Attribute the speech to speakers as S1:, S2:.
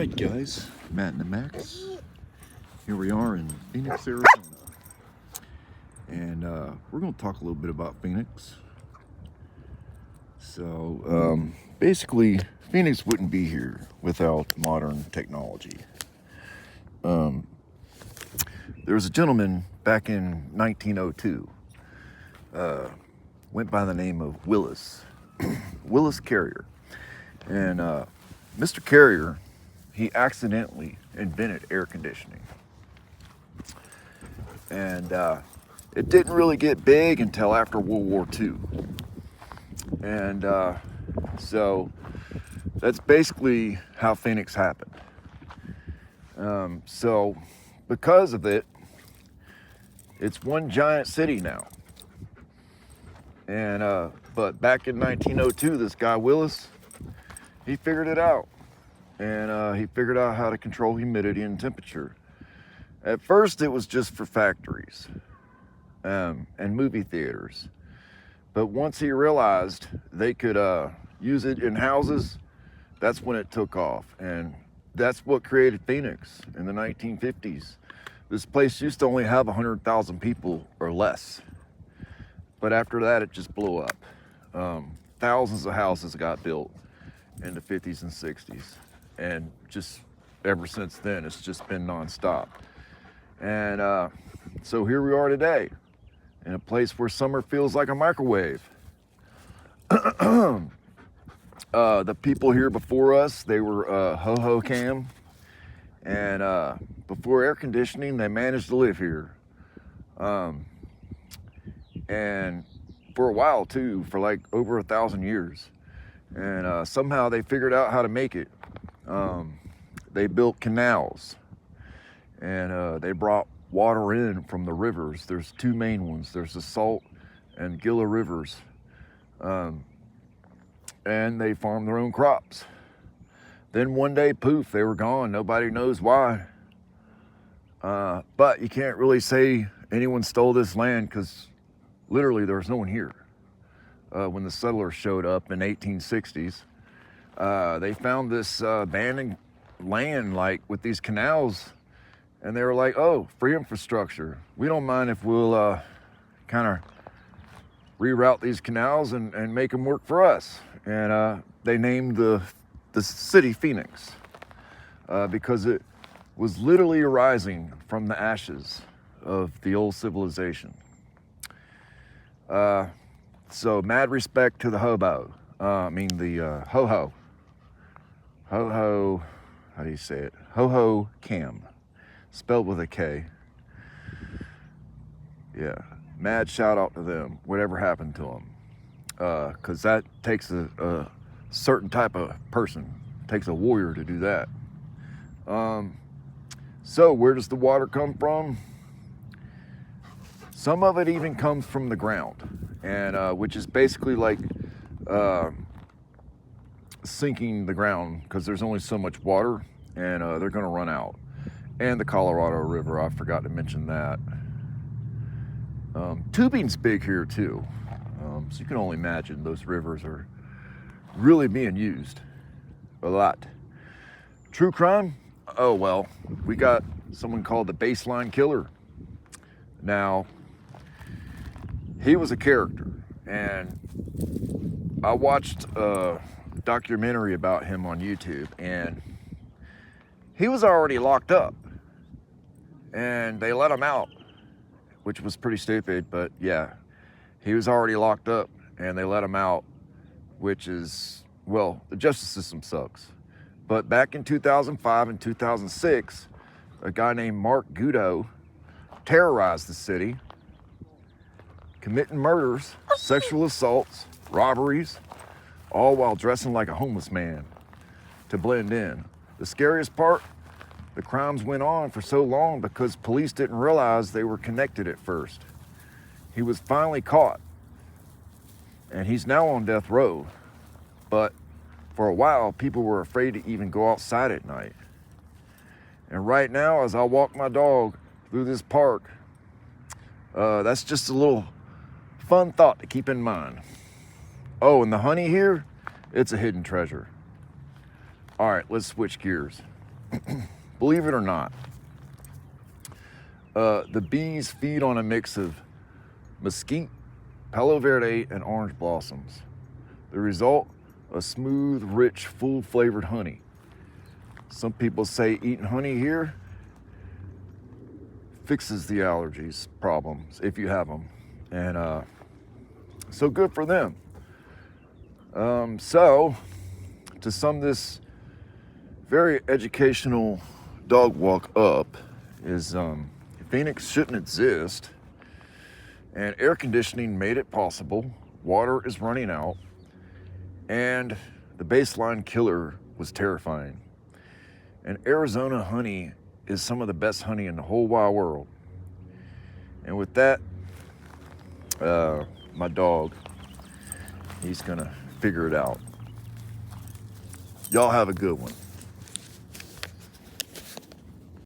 S1: Alright guys, Matt and the Max. Here we are in Phoenix, Arizona. And we're going to talk a little bit about Phoenix. So basically, Phoenix wouldn't be here without modern technology. There was a gentleman back in 1902, went by the name of Willis, Willis Carrier. And Mr. Carrier, he accidentally invented air conditioning. And it didn't really get big until after World War II. And so that's basically how Phoenix happened. So because of it, it's one giant city now. And but back in 1902, this guy Willis, he figured it out. And he figured out how to control humidity and temperature. At first, it was just for factories and movie theaters. But once he realized they could use it in houses, that's when it took off. And that's what created Phoenix in the 1950s. This place used to only have 100,000 people or less. But after that, it just blew up. Thousands of houses got built in the 50s and 60s. And just ever since then, it's just been nonstop. And so here we are today, in a place where summer feels like a microwave. The people here before us, they were Hohokam. And before air conditioning, they managed to live here. And for a while too, for like over 1,000 years. And somehow they figured out how to make it. They built canals. And they brought water in from the rivers. There's two main ones. There's the Salt and Gila rivers. And they farmed their own crops. Then one day, poof, they were gone. Nobody knows why. But you can't really say anyone stole this land because literally there was no one here. When the settlers showed up in 1860s, they found this abandoned land like with these canals. And they were like, oh, free infrastructure. We don't mind if we'll kind of reroute these canals and make them work for us. And they named the city Phoenix because it was literally arising from the ashes of the old civilization. So mad respect to the hobo. The ho-ho. Ho-ho, how do you say it? Hohokam. Spelled with a K. Yeah, mad shout out to them, whatever happened to them. Because that takes a certain type of person. It takes a warrior to do that. So where does the water come from? Some of it even comes from the ground, and which is basically like sinking the ground because there's only so much water, and they're going to run out. And the Colorado River, I forgot to mention that. Tubing's big here too. So you can only imagine those rivers are really being used a lot. True crime? Oh, well, we got someone called the Baseline Killer. Now, he was a character, and I watched a documentary about him on YouTube, and he was already locked up. And they let him out, which was pretty stupid, but yeah, he was already locked up and they let him out, which is, well, the justice system sucks. But back in 2005 and 2006, a guy named Mark Gutto terrorized the city, committing murders, sexual assaults, robberies, all while dressing like a homeless man to blend in. The scariest part, the crimes went on for so long because police didn't realize they were connected at first. He was finally caught, and he's now on death row. But for a while, people were afraid to even go outside at night. And right now, as I walk my dog through this park, that's just a little fun thought to keep in mind. Oh, and the honey here, it's a hidden treasure. All right, let's switch gears. believe it or not, the bees feed on a mix of mesquite, palo verde, and orange blossoms. The result, a smooth, rich, full-flavored honey. Some people say eating honey here fixes the allergies problems if you have them, and so good for them. So to sum this very educational dog walk up is Phoenix shouldn't exist, and air conditioning made it possible. Water is running out, and the baseline killer was terrifying. And Arizona honey is some of the best honey in the whole wide world. And with that, my dog, he's gonna figure it out. Y'all have a good one.